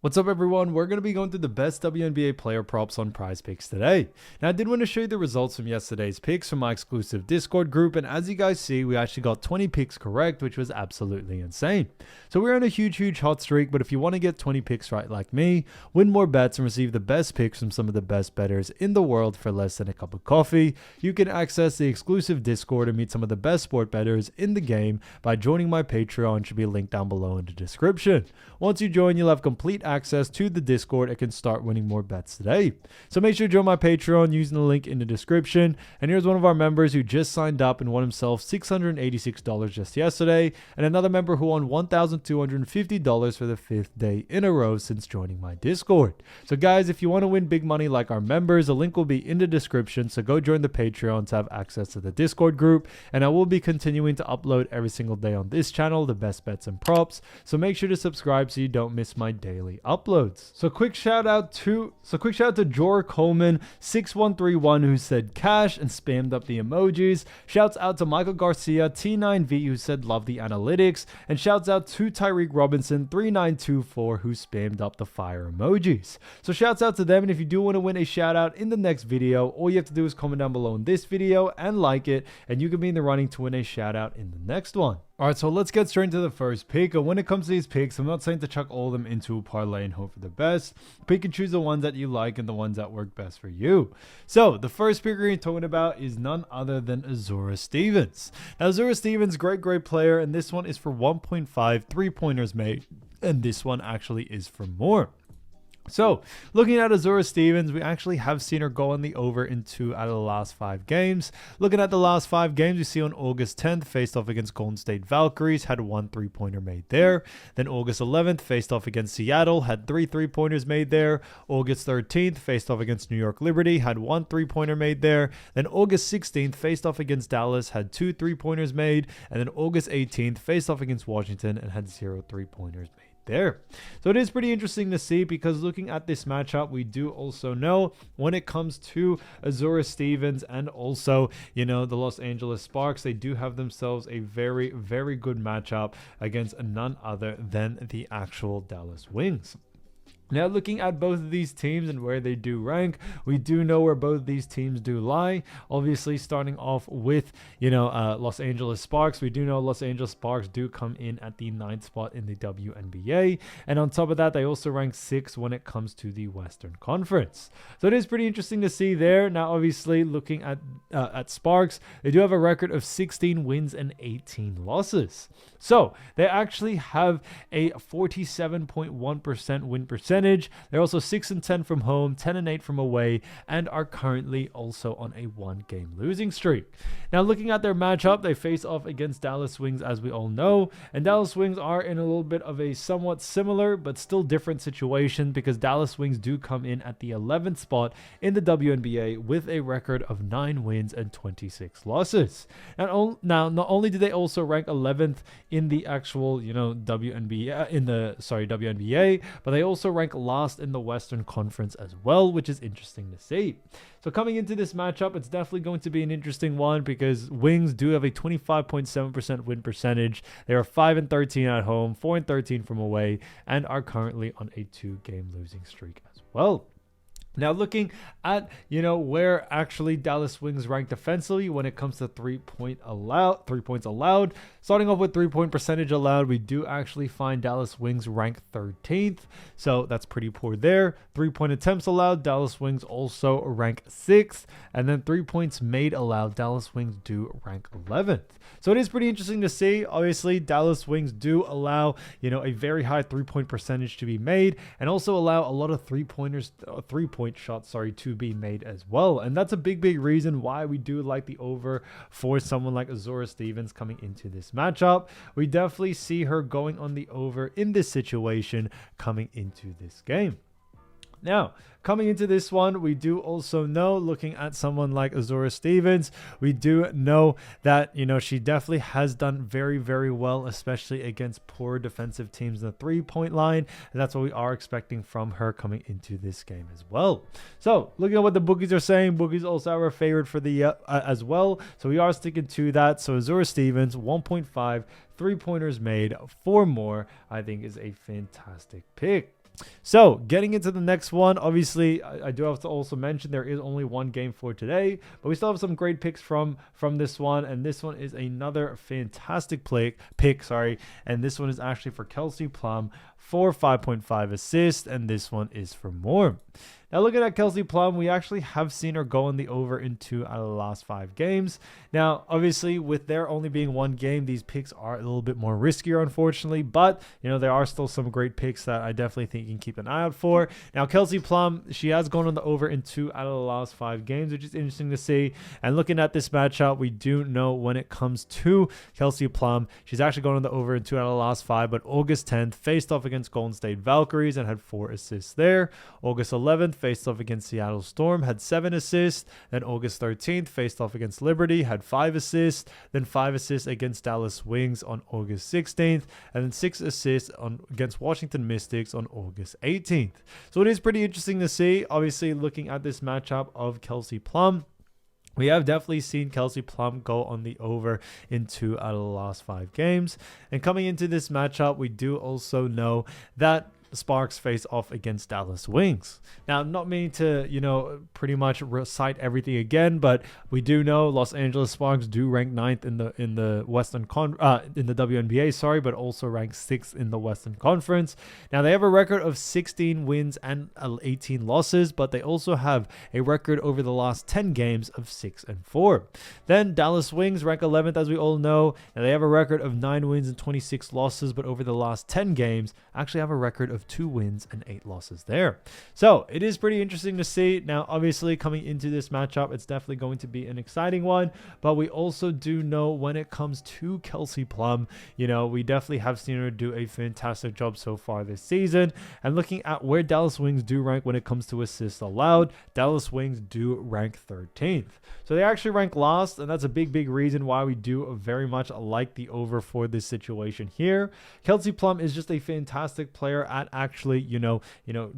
What's up everyone, we're going to be going through the best WNBA player props on PrizePicks today. Now I did want to show you the results from yesterday's picks from my exclusive Discord group, and as you guys see, we actually got 20 picks correct, which was absolutely insane. So we're on a huge hot streak, but if you want to get 20 picks right like me, win more bets and receive the best picks from some of the best bettors in the world for less than a cup of coffee, you can access the exclusive Discord and meet some of the best sport bettors in the game by joining my Patreon, which should be linked down below in the description. Once you join, you'll have complete access to the Discord and can start winning more bets today. So make sure to join my Patreon using the link in the description. And here's one of our members who just signed up and won himself $686 just yesterday, and another member who won $1,250 for the 5th day in a row since joining my Discord. So guys, if you want to win big money like our members, the link will be in the description, so go join the Patreon to have access to the Discord group, and I will be continuing to upload every single day on this channel the best bets and props, so make sure to subscribe so you don't miss my daily uploads. So quick shout out to Jor Coleman 6131 who said cash and spammed up the emojis. Shouts out to Michael Garcia T9V who said love the analytics, and shouts out to Tyreek Robinson 3924 who spammed up the fire emojis. So shouts out to them, and if you do want to win a shout out in the next video, all you have to do is comment down below in this video and like it, and you can be in the running to win a shout out in the next one. Alright, so let's get straight into the first pick. And when it comes to these picks, I'm not saying to chuck all of them into a parlay and hope for the best. Pick and choose the ones that you like and the ones that work best for you. So the first pick we're going to be talking about is none other than Azura Stevens. Now Azura Stevens, great player, and this one is for 1.5 3-pointers made, and this one actually is for more. So, looking at Azura Stevens, we actually have seen her go on the over in 2 out of the last 5 games. Looking at the last 5 games, we see on August 10th, faced off against Golden State Valkyries, had 1 3-pointer made there. Then August 11th, faced off against Seattle, had 3 3-pointers made there. August 13th, faced off against New York Liberty, had 1 3-pointer made there. Then August 16th, faced off against Dallas, had 2 3-pointers made. And then August 18th, faced off against Washington and had 0 3-pointers made there. So it is pretty interesting to see, because looking at this matchup, we do also know when it comes to Azura Stevens and also, you know, the Los Angeles Sparks, they do have themselves a very good matchup against none other than the actual Dallas Wings. Now, looking at both of these teams and where they do rank, we do know where both of these teams do lie. Obviously, starting off with, Los Angeles Sparks, we do know Los Angeles Sparks do come in at the 9th spot in the WNBA. And on top of that, they also rank 6th when it comes to the Western Conference. So it is pretty interesting to see there. Now, obviously, looking at Sparks, they do have a record of 16 wins and 18 losses. So they actually have a 47.1% win percentage. They're also 6-10 from home, 10-8 from away, and are currently also on a 1-game losing streak. Now, looking at their matchup, they face off against Dallas Wings, as we all know, and Dallas Wings are in a little bit of a somewhat similar but still different situation, because Dallas Wings do come in at the 11th spot in the WNBA with a record of 9 wins and 26 losses. Now, not only do they also rank 11th in the actual, WNBA, but they also rank last in the Western Conference as well, which is interesting to see. So coming into this matchup, it's definitely going to be an interesting one, because Wings do have a 25.7% win percentage. They are 5-13 at home, 4-13 from away, and are currently on a 2-game losing streak as well. Now, looking at, where actually Dallas Wings rank defensively when it comes to 3 points allowed. Starting off with 3-point percentage allowed, we do actually find Dallas Wings rank 13th. So that's pretty poor there. 3-point attempts allowed, Dallas Wings also rank 6th. And then 3 points made allowed, Dallas Wings do rank 11th. So it is pretty interesting to see. Obviously, Dallas Wings do allow, a very high 3-point percentage to be made, and also allow a lot of 3-point shots to be made as well. And that's a big reason why we do like the over for someone like Azura Stevens coming into this matchup. We definitely see her going on the over in this situation coming into this game. Now, coming into this one, we do also know, looking at someone like Azura Stevens, we do know that, she definitely has done very well, especially against poor defensive teams in the 3-point line. And that's what we are expecting from her coming into this game as well. So, looking at what the bookies are saying, bookies also are favored for the as well. So we are sticking to that. So Azura Stevens, 1.5 3-pointers made, 4 more, I think is a fantastic pick. So getting into the next one, obviously I do have to also mention there is only one game for today, but we still have some great picks from this one, and this one is another fantastic pick, and this one is actually for Kelsey Plum for 5.5 assists, and this one is for more. Now, looking at Kelsey Plum, we actually have seen her go on the over in 2 out of the last 5 games. Now, obviously, with there only being one game, these picks are a little bit more riskier, unfortunately. But, there are still some great picks that I definitely think you can keep an eye out for. Now, Kelsey Plum, she has gone on the over in 2 out of the last 5 games, which is interesting to see. And looking at this matchup, we do know when it comes to Kelsey Plum, she's actually gone on the over in 2 out of the last 5. But August 10th, faced off against Golden State Valkyries and had 4 assists there. August 11th, faced off against Seattle Storm, had 7 assists. Then August 13th, faced off against Liberty, had 5 assists. Then 5 assists against Dallas Wings on August 16th. And then 6 assists against Washington Mystics on August 18th. So it is pretty interesting to see, obviously, looking at this matchup of Kelsey Plum. We have definitely seen Kelsey Plum go on the over in 2 out of the last 5 games. And coming into this matchup, we do also know that Sparks face off against Dallas Wings. Now, I'm not meaning to, pretty much recite everything again, but we do know Los Angeles Sparks do rank 9th in the in the WNBA, but also rank 6th in the Western Conference. Now, they have a record of 16 wins and 18 losses, but they also have a record over the last 10 games of 6-4. Then Dallas Wings rank 11th, as we all know, and they have a record of 9 wins and 26 losses, but over the last 10 games actually have a record of 2 wins and 8 losses there. So it is pretty interesting to see. Now, obviously, coming into this matchup, it's definitely going to be an exciting one, but we also do know when it comes to Kelsey Plum, we definitely have seen her do a fantastic job so far this season. And looking at where Dallas Wings do rank when it comes to assists allowed, Dallas Wings do rank 13th. So they actually rank last, and that's a big reason why we do very much like the over for this situation here. Kelsey Plum is just a fantastic player at actually,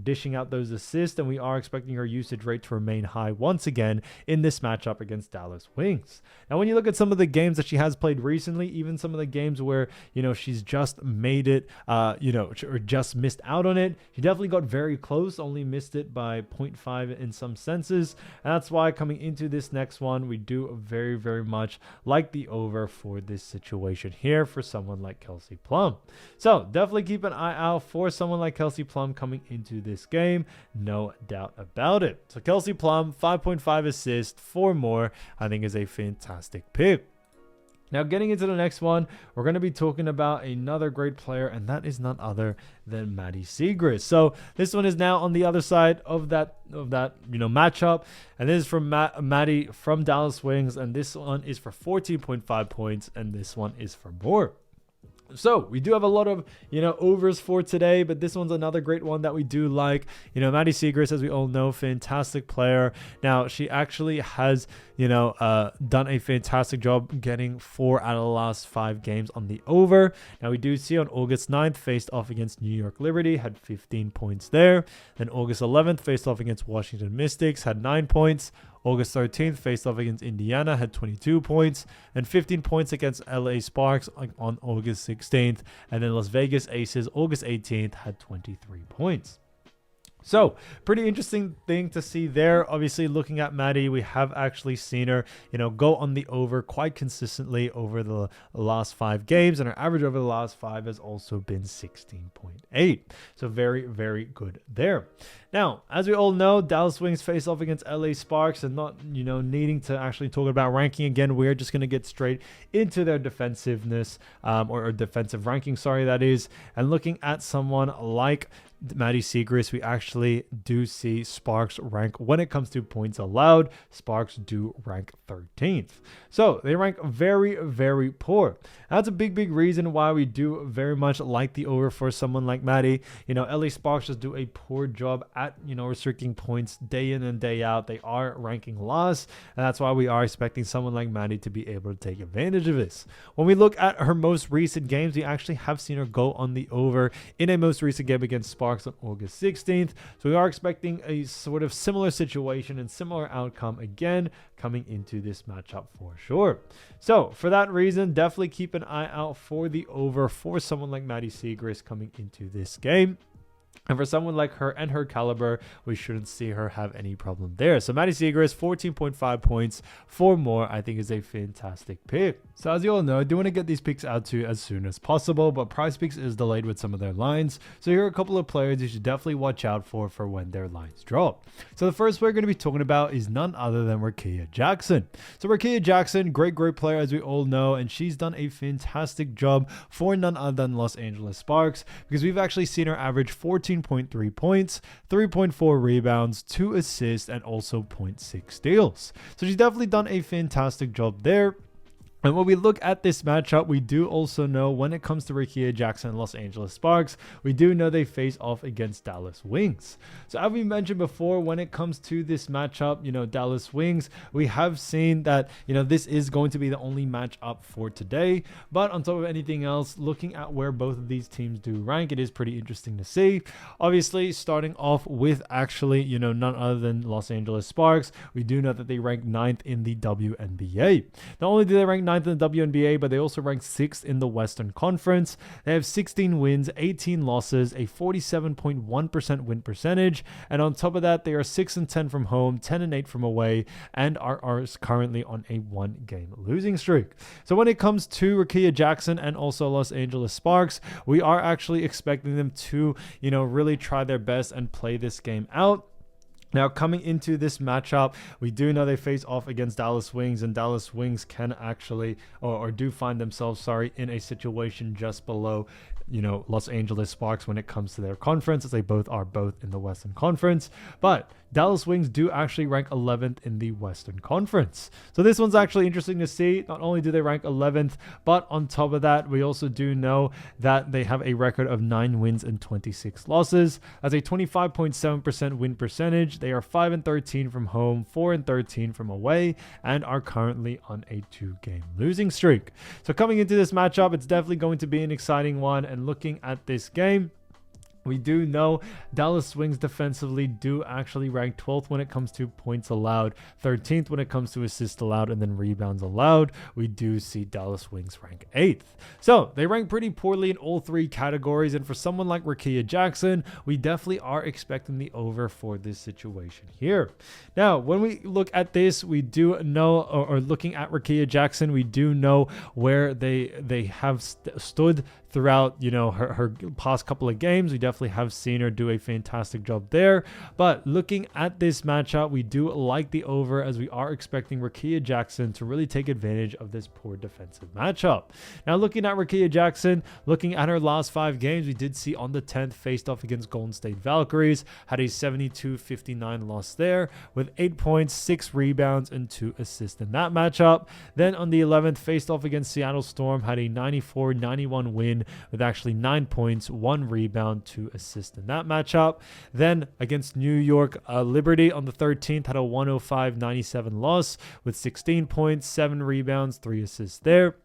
dishing out those assists, and we are expecting her usage rate to remain high once again in this matchup against Dallas Wings. Now, when you look at some of the games that she has played recently, even some of the games where, she's just made it, or just missed out on it, she definitely got very close, only missed it by 0.5 in some senses. And that's why coming into this next one, we do very much like the over for this situation here for someone like Kelsey Plum. So definitely keep an eye out for someone like Kelsey Plum coming into this game, no doubt about it. So Kelsey Plum, 5.5 assists, 4 more, I think is a fantastic pick. Now, getting into the next one, we're going to be talking about another great player, and that is none other than Maddie Siegrist. So this one is now on the other side of that matchup, and this is from Maddie from Dallas Wings, and this one is for 14.5 points, and this one is for more. So we do have a lot of, overs for today, but this one's another great one that we do like. Maddie Siegrist, as we all know, fantastic player. Now, she actually has, done a fantastic job getting 4 out of the last 5 games on the over. Now, we do see on August 9th, faced off against New York Liberty, had 15 points there. Then August 11th, faced off against Washington Mystics, had 9 points. August 13th, faced off against Indiana, had 22 points, and 15 points against LA Sparks on August 16th. And then Las Vegas Aces, August 18th, had 23 points. So, pretty interesting thing to see there. Obviously, looking at Maddie, we have actually seen her, go on the over quite consistently over the last 5 games, and her average over the last 5 has also been 16.8. So, very good there. Now, as we all know, Dallas Wings face off against LA Sparks, and not, needing to actually talk about ranking again, we're just going to get straight into their defensiveness, or defensive ranking, that is. And looking at someone like Maddie Siegrist, we actually do see Sparks rank, when it comes to points allowed, Sparks do rank 13th. So they rank very poor. That's a big reason why we do very much like the over for someone like Maddie. LA Sparks just do a poor job at, restricting points day in and day out. They are ranking last, and that's why we are expecting someone like Maddie to be able to take advantage of this. When we look at her most recent games, we actually have seen her go on the over in a most recent game against Sparks on August 16th. So we are expecting a sort of similar situation and similar outcome again coming into this matchup for sure. So for that reason, definitely keep an eye out for the over for someone like Maddie Siegrist coming into this game. And for someone like her and her caliber, we shouldn't see her have any problem there. So Maddie Siegrist, 14.5 points for more, I think is a fantastic pick. So as you all know, I do want to get these picks out to you as soon as possible, but PrizePicks is delayed with some of their lines. So here are a couple of players you should definitely watch out for when their lines drop. So the first we're going to be talking about is none other than Rickea Jackson. So Rickea Jackson, great player as we all know, and she's done a fantastic job for none other than Los Angeles Sparks, because we've actually seen her average 14.3 points, 3.4 rebounds, 2 assists, and also 0.6 steals. So she's definitely done a fantastic job there. And when we look at this matchup, we do also know when it comes to Rickea Jackson and Los Angeles Sparks, we do know they face off against Dallas Wings. So as we mentioned before, when it comes to this matchup, Dallas Wings, we have seen that, this is going to be the only matchup for today. But on top of anything else, looking at where both of these teams do rank, it is pretty interesting to see. Obviously, starting off with actually, none other than Los Angeles Sparks, we do know that they rank 9th in the WNBA. Not only do they rank 9th in the WNBA, but they also rank 6th in the Western Conference. They have 16 wins, 18 losses, a 47.1% win percentage, and on top of that, they are 6-10 from home, 10-8 from away, and are currently on a 1-game losing streak. So when it comes to Rickea Jackson and also Los Angeles Sparks, we are actually expecting them to, really try their best and play this game out. Now, coming into this matchup, we do know they face off against Dallas Wings, and Dallas Wings can actually, or do find themselves, in a situation just below, Los Angeles Sparks when it comes to their conference, as they both in the Western Conference. But Dallas Wings do actually rank 11th in the Western Conference. So this one's actually interesting to see. Not only do they rank 11th, but on top of that, we also do know that they have a record of 9 wins and 26 losses. As a 25.7% win percentage, they are 5-13 from home, 4-13 from away, and are currently on a 2-game losing streak. So coming into this matchup, it's definitely going to be an exciting one. And looking at this game, we do know Dallas Wings defensively do actually rank 12th when it comes to points allowed, 13th when it comes to assists allowed, and then rebounds allowed. We do see Dallas Wings rank 8th. So they rank pretty poorly in all 3 categories. And for someone like Rickea Jackson, we definitely are expecting the over for this situation here. Now, when we look at this, we do know, or looking at Rickea Jackson, we do know where they have stood throughout, her past couple of games. We definitely have seen her do a fantastic job there. But looking at this matchup, we do like the over, as we are expecting Rickea Jackson to really take advantage of this poor defensive matchup. Now, looking at Rickea Jackson, looking at her last 5 games, we did see on the 10th faced off against Golden State Valkyries, had a 72-59 loss there with 8 points, 6 rebounds, and 2 assists in that matchup. Then on the 11th faced off against Seattle Storm, had a 94-91 win with actually 9 points, 1 rebound, 2 assists in that matchup. Then against New York Liberty on the 13th, had a 105-97 loss with 16 points, 7 rebounds, 3 assists there.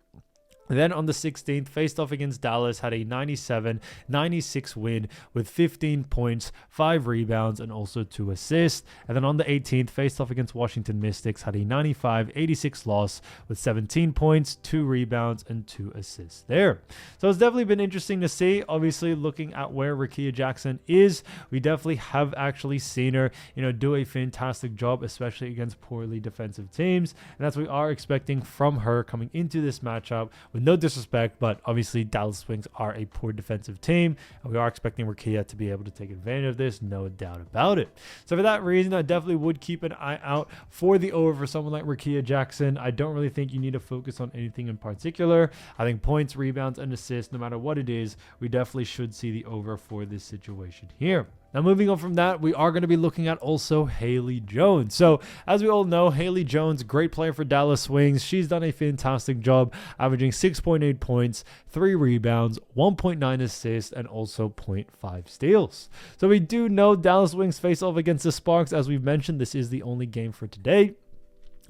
Then on the 16th, faced off against Dallas, had a 97-96 win with 15 points, 5 rebounds, and also 2 assists. And then on the 18th, faced off against Washington Mystics, had a 95-86 loss with 17 points, 2 rebounds, and 2 assists there. So it's definitely been interesting to see. Obviously, looking at where Rickea Jackson is, we definitely have actually seen her, do a fantastic job, especially against poorly defensive teams. And that's what we are expecting from her coming into this matchup. With no disrespect, but obviously Dallas Wings are a poor defensive team, and we are expecting Rickea to be able to take advantage of this, no doubt about it. So for that reason, I definitely would keep an eye out for the over for someone like Rickea Jackson. I don't really think you need to focus on anything in particular. I think points, rebounds, and assists, no matter what it is, we definitely should see the over for this situation here. Now, moving on from that, we are going to be looking at also Haley Jones. So, as we all know, Haley Jones, great player for Dallas Wings. She's done a fantastic job, averaging 6.8 points, 3 rebounds, 1.9 assists, and also 0.5 steals. So, we do know Dallas Wings face off against the Sparks. As we've mentioned, this is the only game for today.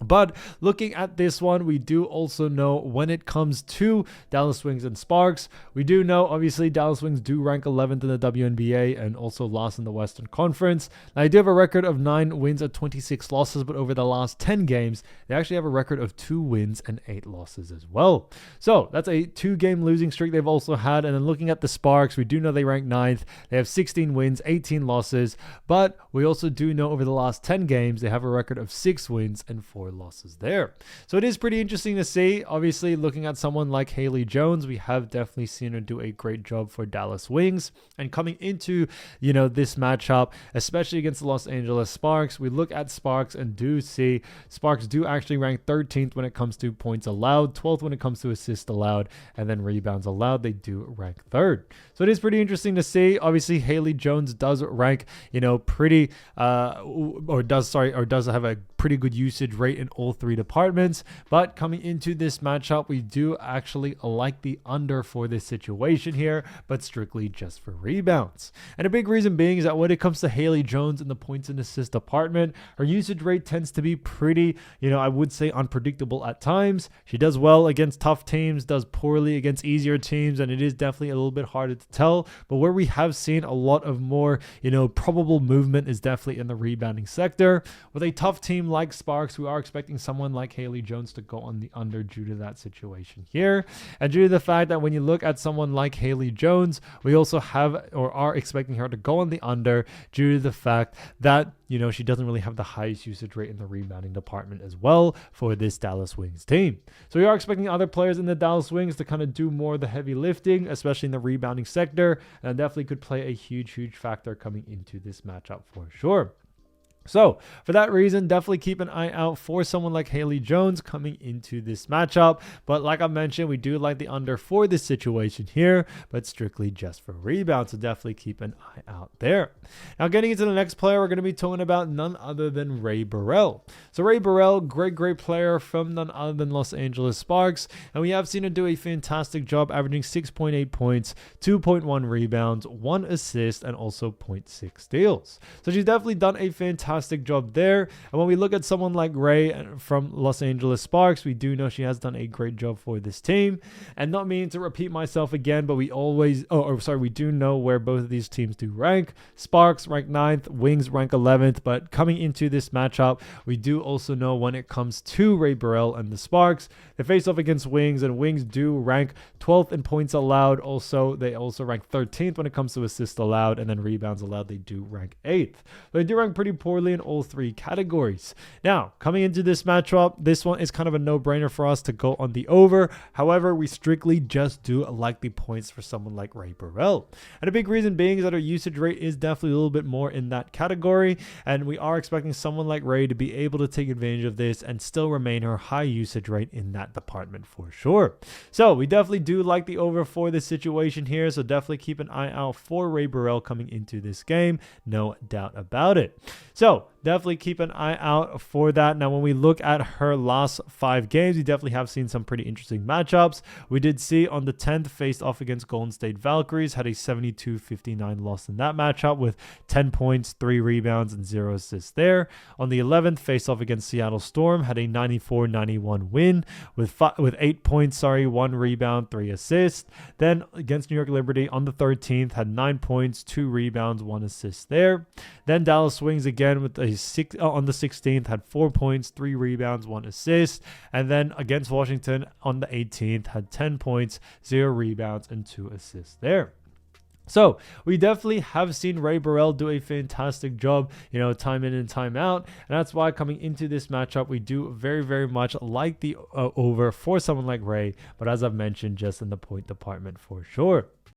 But looking at this one, we do also know when it comes to Dallas Wings and Sparks, we do know obviously Dallas Wings do rank 11th in the WNBA and also last in the Western Conference. Now, they do have a record of 9 wins and 26 losses, but over the last 10 games, they actually have a record of 2 wins and 8 losses as well. So that's a 2-game losing streak they've also had. And then looking at the Sparks, we do know they rank 9th. They have 16 wins, 18 losses, but we also do know over the last 10 games, they have a record of 6 wins and 4 losses there. So it is pretty interesting to see. Obviously, looking at someone like Haley Jones, we have definitely seen her do a great job for Dallas Wings. And coming into, this matchup, especially against the Los Angeles Sparks, we look at Sparks and do see Sparks do actually rank 13th when it comes to points allowed, 12th when it comes to assists allowed, and then rebounds allowed, they do rank 3rd. So it is pretty interesting to see. Obviously, Haley Jones does rank, pretty, does have a pretty good usage rate in all 3 departments. But coming into this matchup, we do actually like the under for this situation here, but strictly just for rebounds. And a big reason being is that when it comes to Haley Jones in the points and assist department, her usage rate tends to be pretty, I would say unpredictable at times. She does well against tough teams, does poorly against easier teams, and it is definitely a little bit harder to tell. But where we have seen a lot of more, probable movement is definitely in the rebounding sector. With a tough team like Sparks, we are expecting someone like Haley Jones to go on the under due to that situation here. And due to the fact that when you look at someone like Haley Jones, we also have or are expecting her to go on the under due to the fact that, she doesn't really have the highest usage rate in the rebounding department as well for this Dallas Wings team. So we are expecting other players in the Dallas Wings to kind of do more of the heavy lifting, especially in the rebounding sector. And definitely could play a huge factor coming into this matchup for sure. So for that reason, definitely keep an eye out for someone like Haley Jones coming into this matchup. But like I mentioned, we do like the under for this situation here, but strictly just for rebounds. So definitely keep an eye out there. Now getting into the next player, we're going to be talking about none other than Rae Burrell. So Rae Burrell, great player from none other than Los Angeles Sparks. And we have seen her do a fantastic job, averaging 6.8 points, 2.1 rebounds, 1 assist, and also 0.6 steals. So she's definitely done a fantastic job there. And when we look at someone like Rae from Los Angeles Sparks, we do know she has done a great job for this team. And not meaning to repeat myself again, but we do know where both of these teams do rank. Sparks rank 9th, Wings rank 11th, but coming into this matchup, we do also know when it comes to Rae Burrell and the Sparks, they face off against Wings, and Wings do rank 12th in points allowed. They also rank 13th when it comes to assists allowed, and then rebounds allowed, they do rank 8th. They do rank pretty poorly in all 3 categories. Now, coming into this matchup, this one is kind of a no-brainer for us to go on the over. However, we strictly just do like the points for someone like Rae Burrell. And a big reason being is that her usage rate is definitely a little bit more in that category, and we are expecting someone like Rae to be able to take advantage of this and still remain her high usage rate in that department for sure. So we definitely do like the over for this situation here, so definitely keep an eye out for Rae Burrell coming into this game, no doubt about it. So definitely keep an eye out for that. Now, when we look at her last 5 games, we definitely have seen some pretty interesting matchups. We did see on the 10th faced off against Golden State Valkyries, had a 72-59 loss in that matchup with 10 points, 3 rebounds, and 0 assists there. On the 11th, faced off against Seattle Storm, had a 94-91 win with 8 points, 1 rebound, 3 assists. Then against New York Liberty on the 13th, had 9 points, 2 rebounds, 1 assist there. Then Dallas Wings again with on the 16th, had 4 points, 3 rebounds, 1 assist. And then against Washington on the 18th, had 10 points, 0 rebounds, and 2 assists there. So we definitely have seen Rae Burrell do a fantastic job, time in and time out. And that's why coming into this matchup, we do very much like the over for someone like Rae. But as I've mentioned, just in the point department for sure.